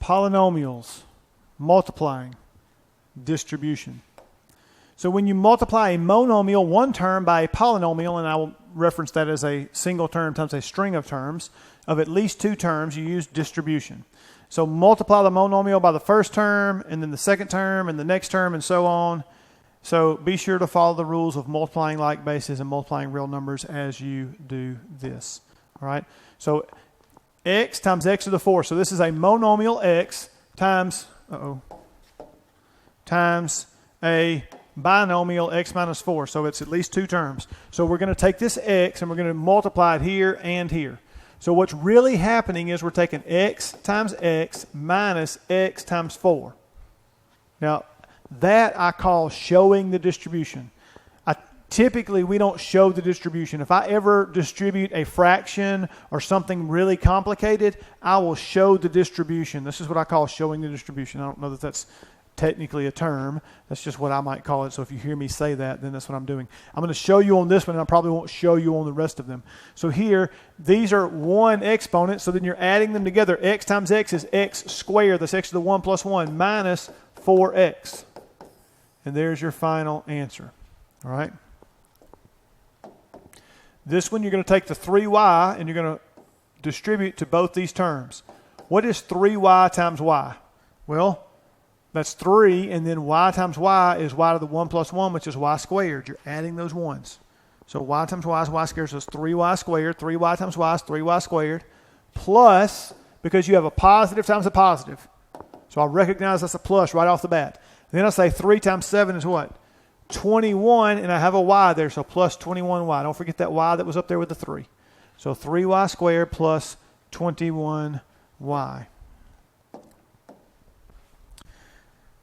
Polynomials, multiplying, distribution. So when you multiply a monomial, one term, by a polynomial, and I will reference that as a single term times a string of terms, of at least two terms, you use distribution. So multiply the monomial by the first term, and then the second term, and the next term, and so on. So be sure to follow the rules of multiplying like bases and multiplying real numbers as you do this. All right? So x times x to the 4. So this is a monomial x times, times a binomial x minus 4. So it's at least two terms. So we're going to take this x and we're going to multiply it here and here. So what's really happening is we're taking x times x minus x times 4. Now, that I call showing the distribution. Typically, we don't show the distribution. If I ever distribute a fraction or something really complicated, I will show the distribution. This is what I call showing the distribution. I don't know that that's technically a term. That's just what I might call it. So if you hear me say that, then that's what I'm doing. I'm going to show you on this one, and I probably won't show you on the rest of them. So here, these are one exponent, so then you're adding them together. X times x is x squared. That's x to the 1 plus 1 minus 4x. And there's your final answer. All right? This one, you're going to take the 3y, and you're going to distribute to both these terms. What is 3y times y? Well, that's 3, and then y times y is y to the 1 plus 1, which is y squared. You're adding those ones. So y times y is y squared, so it's 3y squared. 3y times y is 3y squared. Plus, because you have a positive times a positive. So I recognize that's a plus right off the bat. Then I say 3 times 7 is what? 21, and I have a y there, so plus 21y. Don't forget that y that was up there with the 3. So 3y squared plus 21y.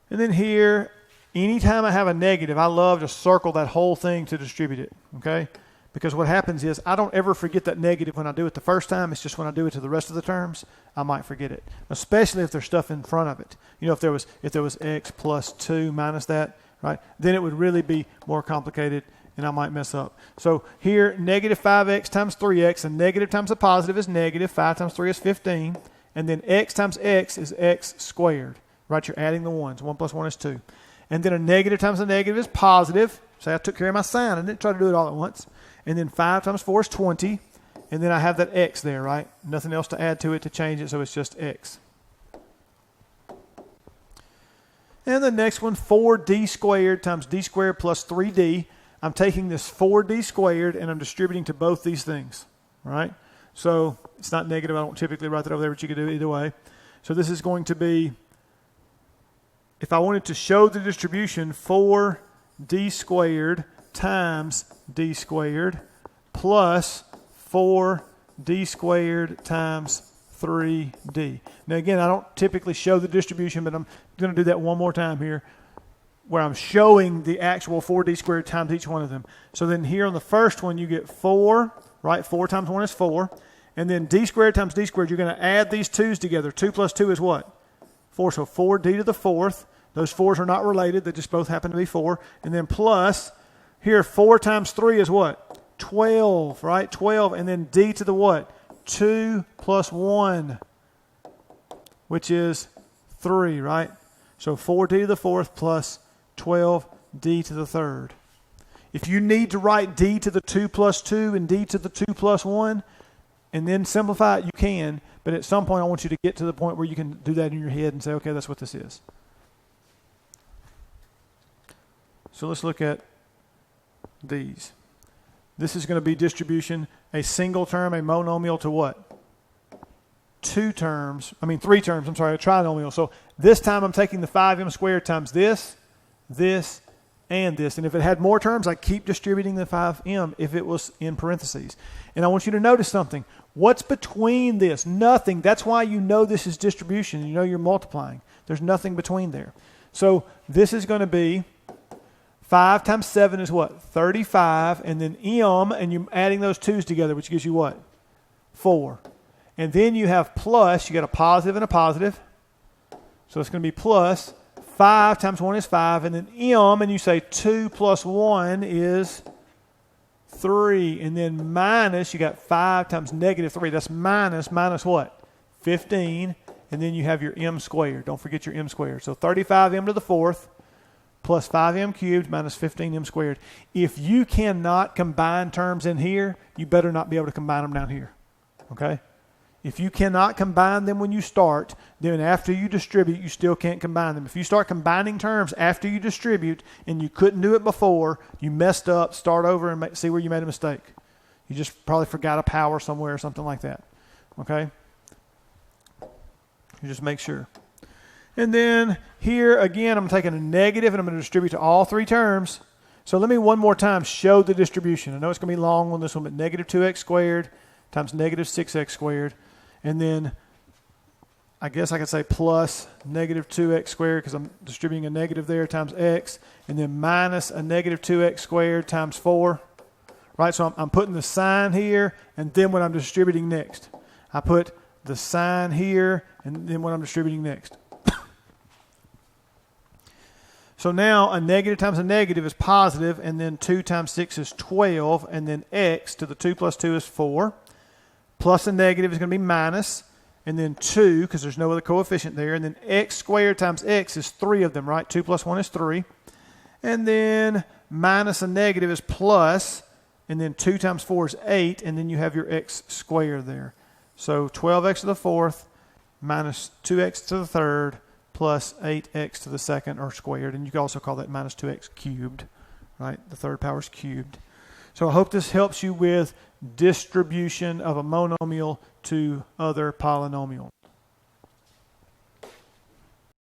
And then here, anytime I have a negative, I love to circle that whole thing to distribute it, okay? Because what happens is I don't ever forget that negative when I do it the first time. It's just when I do it to the rest of the terms, I might forget it, especially if there's stuff in front of it. You know, if there was x plus 2 minus that, right? Then it would really be more complicated, and I might mess up. So here, negative 5x times 3x, and negative times a positive is negative. 5 times 3 is 15. And then x times x is x squared, right? You're adding the ones. 1 plus 1 is 2. And then a negative times a negative is positive. Say I took care of my sign. I didn't try to do it all at once. And then 5 times 4 is 20. And then I have that x there, right? Nothing else to add to it to change it, so it's just x. And the next one, 4d squared times d squared plus 3d. I'm taking this 4d squared and I'm distributing to both these things, right? So it's not negative. I don't typically write that over there, but you could do it either way. So this is going to be, if I wanted to show the distribution, 4d squared times d squared plus 4d squared times 3d. Now again, I don't typically show the distribution, but I'm going to do that one more time here where I'm showing the actual 4d squared times each one of them. So then here on the first one you get 4, right? 4 times 1 is 4. And then d squared times d squared, you're going to add these 2's together. 2 plus 2 is what? 4. So 4d to the 4th. Those 4's are not related. They just both happen to be 4. And then plus, here 4 times 3 is what? 12, right? 12. And then d to the what? 2 plus 1, which is 3, right? So 4d to the 4th plus 12d to the 3rd. If you need to write d to the 2 plus 2 and d to the 2 plus 1 and then simplify it, you can. But at some point, I want you to get to the point where you can do that in your head and say, okay, that's what this is. So let's look at these. This is going to be distribution, a single term, a monomial to what? 3 terms, a trinomial. So this time I'm taking the 5m squared times this, and this. And if it had more terms, I'd keep distributing the 5m if it was in parentheses. And I want you to notice something. What's between this? Nothing. That's why you know this is distribution. You know you're multiplying. There's nothing between there. So this is going to be 5 times 7 is what? 35. And then m, and you're adding those 2's together, which gives you what? 4. And then you have plus. You got a positive and a positive. So it's going to be plus 5 times 1 is 5. And then m, and you say 2 plus 1 is 3. And then minus, you got 5 times negative 3. That's minus what? 15. and then you have your m squared. Don't forget your m squared. So 35m to the fourth plus 5m cubed minus 15m squared. If you cannot combine terms in here, you better not be able to combine them down here. Okay? If you cannot combine them when you start, then after you distribute, you still can't combine them. If you start combining terms after you distribute and you couldn't do it before, you messed up, start over and see where you made a mistake. You just probably forgot a power somewhere or something like that. Okay? You just make sure. And then here, again, I'm taking a negative and I'm going to distribute to all three terms. So let me one more time show the distribution. I know it's going to be long on this one, but negative 2x squared times negative 6x squared. And then I guess I could say plus negative 2x squared because I'm distributing a negative there times x. And then minus a negative 2x squared times 4. Right, so I'm putting the sign here and then what I'm distributing next. I put the sign here and then what I'm distributing next. So now a negative times a negative is positive, and then 2 times 6 is 12, and then x to the 2 plus 2 is 4. Plus a negative is going to be minus, and then 2, because there's no other coefficient there, and then x squared times x is 3 of them, right? 2 plus 1 is 3. And then minus a negative is plus, and then 2 times 4 is 8, and then you have your x squared there. So 12x to the fourth minus 2x to the third plus 8x to the second, or squared. And you can also call that minus 2x cubed, right? The third power is cubed. So I hope this helps you with distribution of a monomial to other polynomials.